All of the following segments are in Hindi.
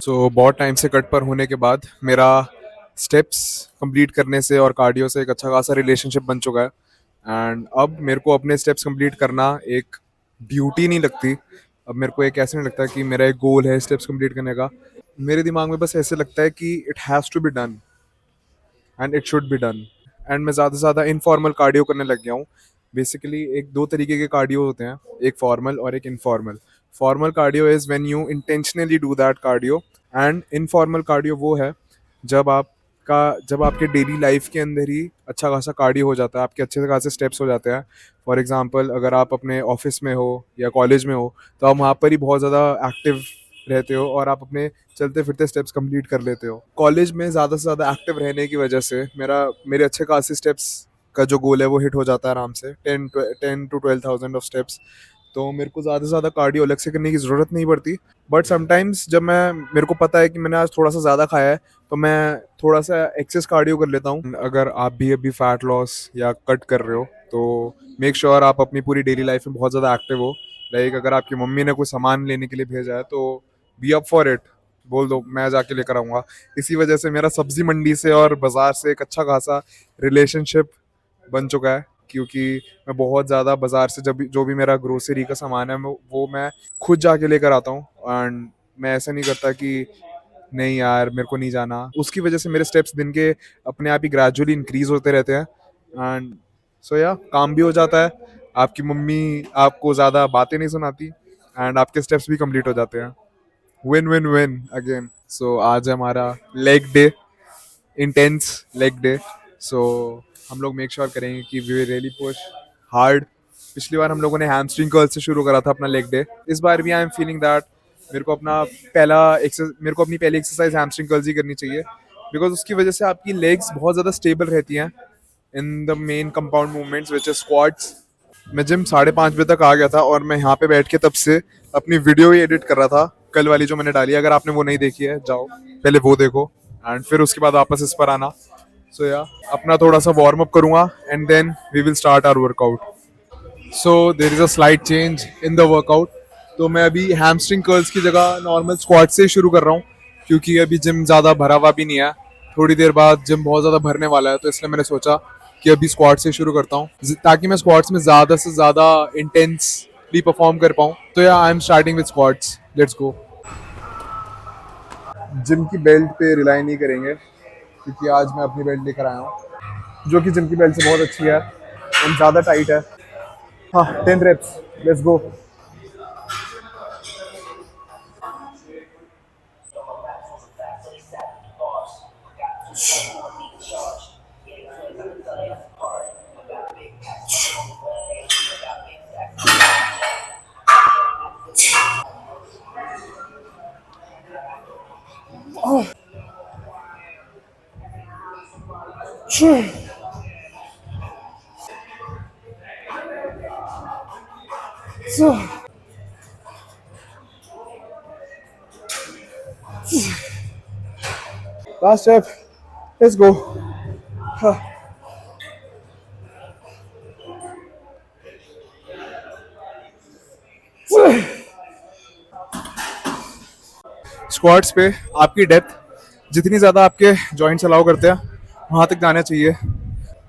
सो बहुत टाइम से कट पर होने के बाद मेरा स्टेप्स कंप्लीट करने से और कार्डियो से एक अच्छा खासा रिलेशनशिप बन चुका है। एंड अब मेरे को अपने स्टेप्स कंप्लीट करना एक ड्यूटी नहीं लगती। अब मेरे को एक ऐसे नहीं लगता कि मेरा एक गोल है स्टेप्स कंप्लीट करने का। मेरे दिमाग में बस ऐसे लगता है कि it has to be done and it should be done. And मैं ज़्यादा से ज़्यादा इनफॉर्मल कार्डियो करने लग गया हूँ। बेसिकली एक दो तरीके के कार्डियो होते हैं, एक फॉर्मल और एक informal. Formal cardio is when you intentionally do that cardio, and informal cardio वो है जब आपका जब आपके डेली लाइफ के अंदर ही अच्छा खासा कार्डियो हो जाता है, आपके अच्छे खासे स्टेप्स हो जाते हैं। फॉर एग्जांपल अगर आप अपने ऑफिस में हो या कॉलेज में हो तो आप वहाँ पर ही बहुत ज़्यादा एक्टिव रहते हो और आप अपने चलते फिरते स्टेप्स कंप्लीट कर लेते हो। कॉलेज में ज़्यादा से ज़्यादा एक्टिव रहने की वजह से मेरे अच्छे खासे स्टेप्स का जो गोल है वो हिट हो जाता है आराम से 10 to 12,000 ऑफ स्टेप्स। तो मेरे को ज़्यादा से ज़्यादा कार्डियो अलग से करने की ज़रूरत नहीं पड़ती। बट समटाइम्स जब मैं मेरे को पता है कि मैंने आज थोड़ा सा ज़्यादा खाया है तो मैं थोड़ा सा एक्सेस कार्डियो कर लेता हूँ। अगर आप भी अभी फैट लॉस या कट कर रहे हो तो मेक श्योर आप अपनी पूरी डेली लाइफ में बहुत ज़्यादा एक्टिव हो। लाइक अगर आपकी मम्मी ने कोई सामान लेने के लिए भेजा है तो बी अप फॉर इट, बोल दो मैं जाके लेकर आऊँगा। इसी वजह से मेरा सब्जी मंडी से और बाजार से एक अच्छा खासा रिलेशनशिप बन चुका है, क्योंकि मैं बहुत ज़्यादा बाजार से जब जो भी मेरा ग्रोसरी का सामान है वो मैं खुद जाके लेकर आता हूँ। एंड मैं ऐसा नहीं करता कि नहीं यार मेरे को नहीं जाना। उसकी वजह से मेरे स्टेप्स दिन के अपने आप ही ग्रेजुअली इंक्रीज होते रहते हैं। एंड सो या काम भी हो जाता है, आपकी मम्मी आपको ज़्यादा बातें नहीं सुनाती एंड आपके स्टेप्स भी कंप्लीट हो जाते हैं। Win win win again. So आज है हमारा leg day, intense leg day. So हम लोग मेक श्योर करेंगे कि वी रियली पुश हार्ड। पिछली बार हम लोगों ने हैमस्ट्रिंग कर्ल से शुरू करा था अपना लेग डे। इस बार भी आई एम फीलिंग दैट मेरे को अपनी पहली एक्सरसाइज हैमस्ट्रिंग कर्ल्स ही करनी चाहिए, बिकॉज उसकी वजह से आपकी लेग्स बहुत ज़्यादा स्टेबल रहती हैं in the main compound movements which is squats. मैं जिम 5:30 बजे तक आ गया था और मैं यहाँ पे बैठ के तब से अपनी वीडियो ही एडिट कर रहा था, कल वाली जो मैंने डाली है। अगर आपने वो नहीं देखी है जाओ पहले वो देखो एंड फिर उसके बाद वापस इस पर आना। सो या अपना थोड़ा सा वार्म अप करूंगा and then we will start our workout. So there is a slight change in the workout. तो मैं अभी हैमस्ट्रिंग कर्ल्स की जगह नॉर्मल स्क्वाट से ही शुरू कर रहा हूँ, क्योंकि अभी जिम ज़्यादा भरा हुआ भी नहीं है। थोड़ी देर बाद जिम बहुत ज़्यादा भरने वाला है, तो इसलिए मैंने सोचा कि अभी स्क्वाट से शुरू करता हूँ ताकि मैं स्क्वाट्स में ज़्यादा से ज़्यादा इंटेंसली परफॉर्म कर पाऊँ। तो या I am starting with squats, let's go. Gym की बेल्ट पे रिलाई नहीं करेंगे, क्योंकि आज मैं अपनी बेल्ट लेकर आया हूँ जो कि जिम की बेल्ट से बहुत अच्छी है और ज़्यादा टाइट है। हाँ, 10 reps, let's go. Last step, let's go. Squats पे आपकी डेप्थ जितनी ज़्यादा आपके जॉइंट्स अलाउ करते हैं वहाँ तक जाना चाहिए।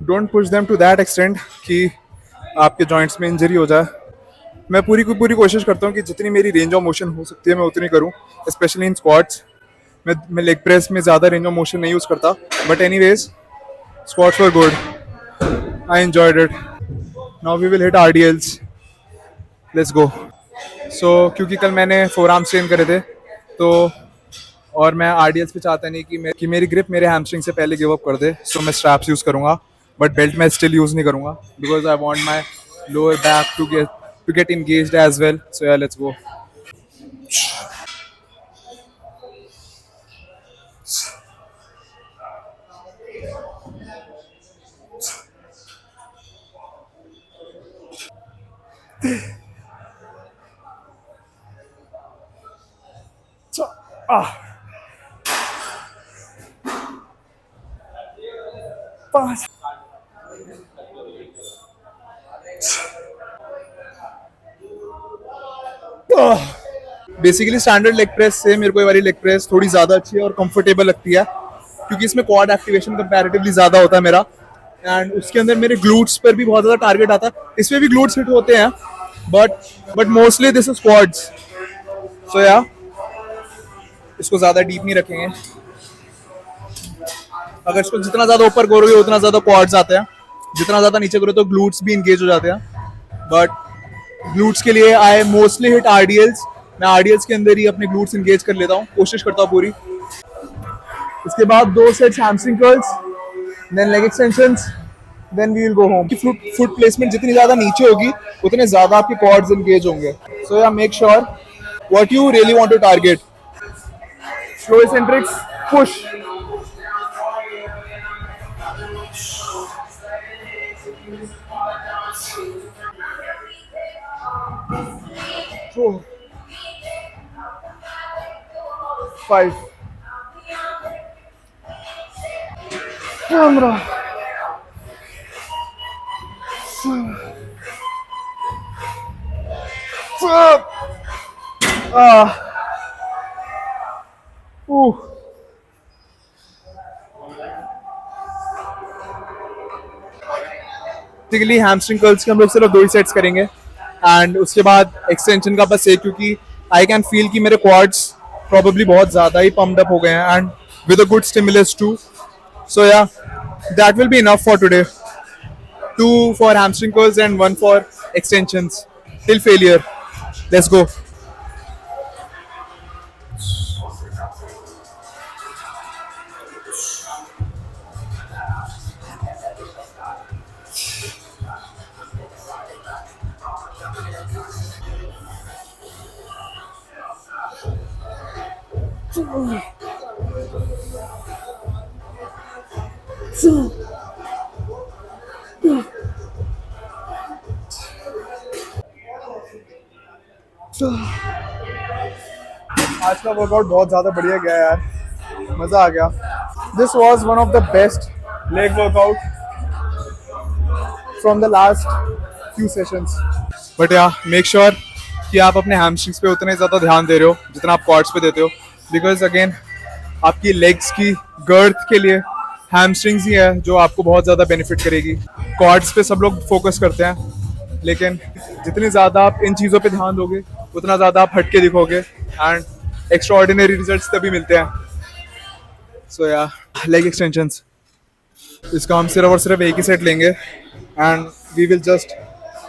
Don't push them to that extent कि आपके जॉइंट्स में इंजरी हो जाए। मैं पूरी की पूरी कोशिश करता हूँ कि जितनी मेरी रेंज ऑफ मोशन हो सकती है मैं उतनी करूँ, स्पेशली इन स्क्वाट्स। मैं लेग प्रेस में ज़्यादा रेंज ऑफ मोशन नहीं यूज़ करता, but any ways squats were good, I enjoyed it. Now we will hit RDLs, let's go. So क्योंकि कल मैंने फोर आर्म स्ट्रेन करे थे तो और मैं RDLs पे चाहता नहीं कि मेरी ग्रिप मेरे हैमस्ट्रिंग से पहले गिव अप कर दे, सो मैं स्ट्रैप्स यूज़ करूँगा। बट बेल्ट मैं स्टिल यूज़ नहीं करूँगा because I want my lower back to get engaged as well. So yeah let's go. Basically standard leg press से मेरे को ये वाली लेग प्रेस थोड़ी ज़्यादा अच्छी है और कंफर्टेबल लगती है, क्योंकि इसमें क्वाड एक्टिवेशन कंपैरेटिवली ज़्यादा होता है मेरा, एंड उसके अंदर मेरे ग्लूट्स पर भी बहुत ज़्यादा टारगेट आता है। इसमें भी ग्लूट्स हिट होते हैं, but mostly this is quads. So yeah इसको ज़्यादा डीप नहीं रखेंगे। अगर इसको जितना ज़्यादा ऊपर करोगे उतना ज़्यादा क्वाड्स आते हैं, जितना ज़्यादा नीचे करो तो ग्लूट्स भी इंगेज हो जाते हैं। बट ग्लूट्स के लिए आई मोस्टली हिट आरडीएल्स। मैं आरडीएल्स के अंदर ही अपने ग्लूट्स इंगेज कर लेता हूँ, कोशिश करता हूँ पूरी। इसके बाद 2 sets hamstring curls, then leg extensions, then we will go home. की फुट प्लेसमेंट जितनी ज़्यादा नीचे होगी उतने ज़्यादा आपके क्वाड्स इंगेज होंगे। So yeah make sure what you really want to target. Slow eccentrics, push, 4 5 camera, basically hamstring curls के हम लोग सिर्फ 2 ही सेट्स करेंगे, एंड उसके बाद एक्सटेंशन का बस एक, क्योंकि आई कैन फील कि मेरे क्वाड्स प्रॉब्ली बहुत ज़्यादा ही पम्प्ड अप हो गए हैं, and with a good stimulus too. So yeah that will be enough for today. 2 for hamstring curls and 1 for extensions till failure. Let's go. आज का वर्कआउट बहुत ज़्यादा बढ़िया गया यार, मज़ा आ गया। This was one of the best leg workout from the last few sessions. But या मेक श्योर कि आप अपने हैमस्ट्रिंग्स पे उतने ज़्यादा ध्यान दे रहे हो जितना आप क्वाड्स पे देते हो, बिकॉज अगेन आपकी लेग्स की गर्थ के लिए हैमस्ट्रिंग्स ही है जो आपको बहुत ज़्यादा बेनिफिट करेगी। क्वाड्स पे सब लोग फोकस करते हैं, लेकिन जितनी ज़्यादा आप इन चीज़ों पे ध्यान दोगे उतना ज़्यादा आप हटके दिखोगे, एंड एक्स्ट्रा ऑर्डिनरी रिजल्ट्स तभी मिलते हैं। सो या लेग एक्सटेंशंस, इसका हम सिर्फ और सिर्फ एक ही सेट लेंगे, and we will just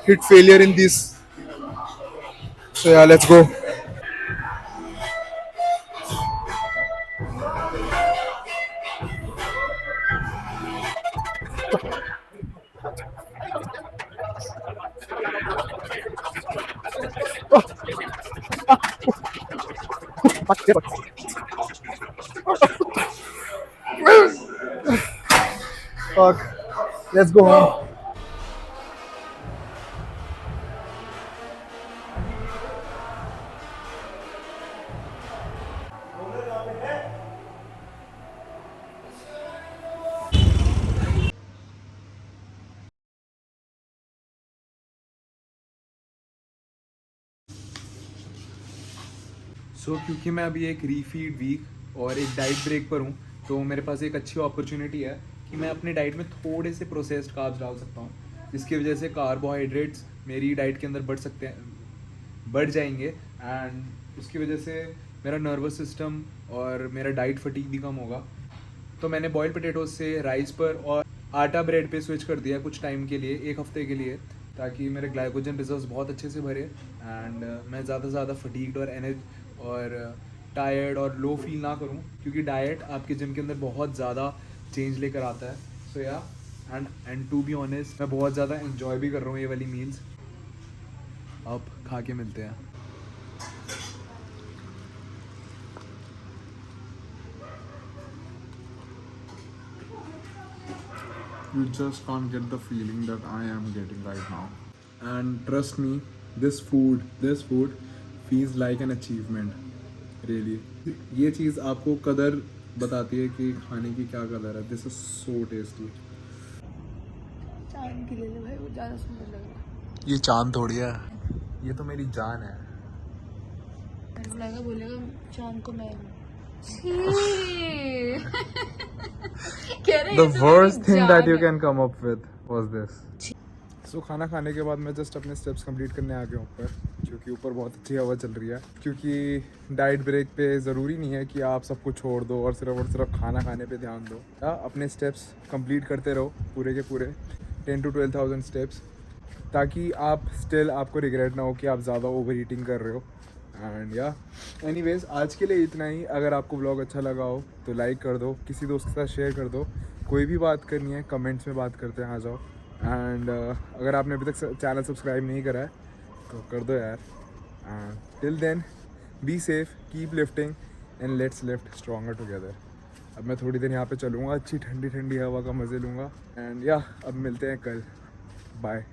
hit failure in this. So yeah let's go. Fuck. Let's go home. क्योंकि मैं अभी एक रीफीड वीक और एक डाइट ब्रेक पर हूँ, तो मेरे पास एक अच्छी अपॉर्चुनिटी है कि मैं अपनी डाइट में थोड़े से प्रोसेस्ड कार्ब्स डाल सकता हूँ, जिसकी वजह से कार्बोहाइड्रेट्स मेरी डाइट के अंदर बढ़ जाएंगे, एंड उसकी वजह से मेरा नर्वस सिस्टम और मेरा डाइट फटीग भी कम होगा। तो मैंने बॉइल्ड पोटैटोज से राइस पर और आटा ब्रेड पे स्विच कर दिया कुछ टाइम के लिए, 1 हफ्ते के लिए, ताकि मेरे ग्लाइकोजन रिजर्व्स बहुत अच्छे से भरे, एंड मैं ज़्यादा से ज़्यादा फटीग्ड और टायर्ड और लो फील ना करूं, क्योंकि डाइट आपके जिम के अंदर बहुत ज़्यादा चेंज लेकर आता है। सो या एंड टू बी ऑनेस्ट मैं बहुत ज़्यादा इन्जॉय भी कर रहा हूँ ये वाली मील्स। अब खा के मिलते हैं। You just can't get the feeling that I am getting right now. And trust me, this food feels like an achievement. Really. ये चीज़ आपको कदर बताती है कि खाने की क्या कदर है। This is so tasty. चांद की ले ले भाई, वो ज़्यादा सुंदर लग रहा है। ये चांद थोड़ी है, ये तो मेरी जान है। मेरे को लगा बोलेगा शाम को मैं हूँ। कह रहे The ये तो worst मेरी thing जान that you है। can come up with was this. सो खाना खाने के बाद मैं जस्ट अपने स्टेप्स कंप्लीट करने आ गया ऊपर, क्योंकि ऊपर बहुत अच्छी हवा चल रही है। क्योंकि डाइट ब्रेक पे ज़रूरी नहीं है कि आप सब कुछ छोड़ दो और सिर्फ खाना खाने पे ध्यान दो। या अपने स्टेप्स कंप्लीट करते रहो पूरे के पूरे 10 to 12,000 स्टेप्स, ताकि आप स्टिल आपको रिग्रेट ना हो कि आप ज़्यादा ओवर ईटिंग कर रहे हो। एंड या एनीवेज आज के लिए इतना ही। अगर आपको व्लॉग अच्छा लगा हो तो लाइक कर दो, किसी दोस्त के साथ शेयर कर दो। कोई भी बात करनी है कमेंट्स में बात करते हैं, आ जाओ। एंड अगर आपने अभी तक चैनल सब्सक्राइब नहीं करा है तो कर दो यार। Till then be safe, keep lifting and let's lift stronger together. अब मैं थोड़ी देर यहाँ पे चलूँगा, अच्छी ठंडी ठंडी हवा का मज़े लूँगा। एंड या अब मिलते हैं कल, बाय।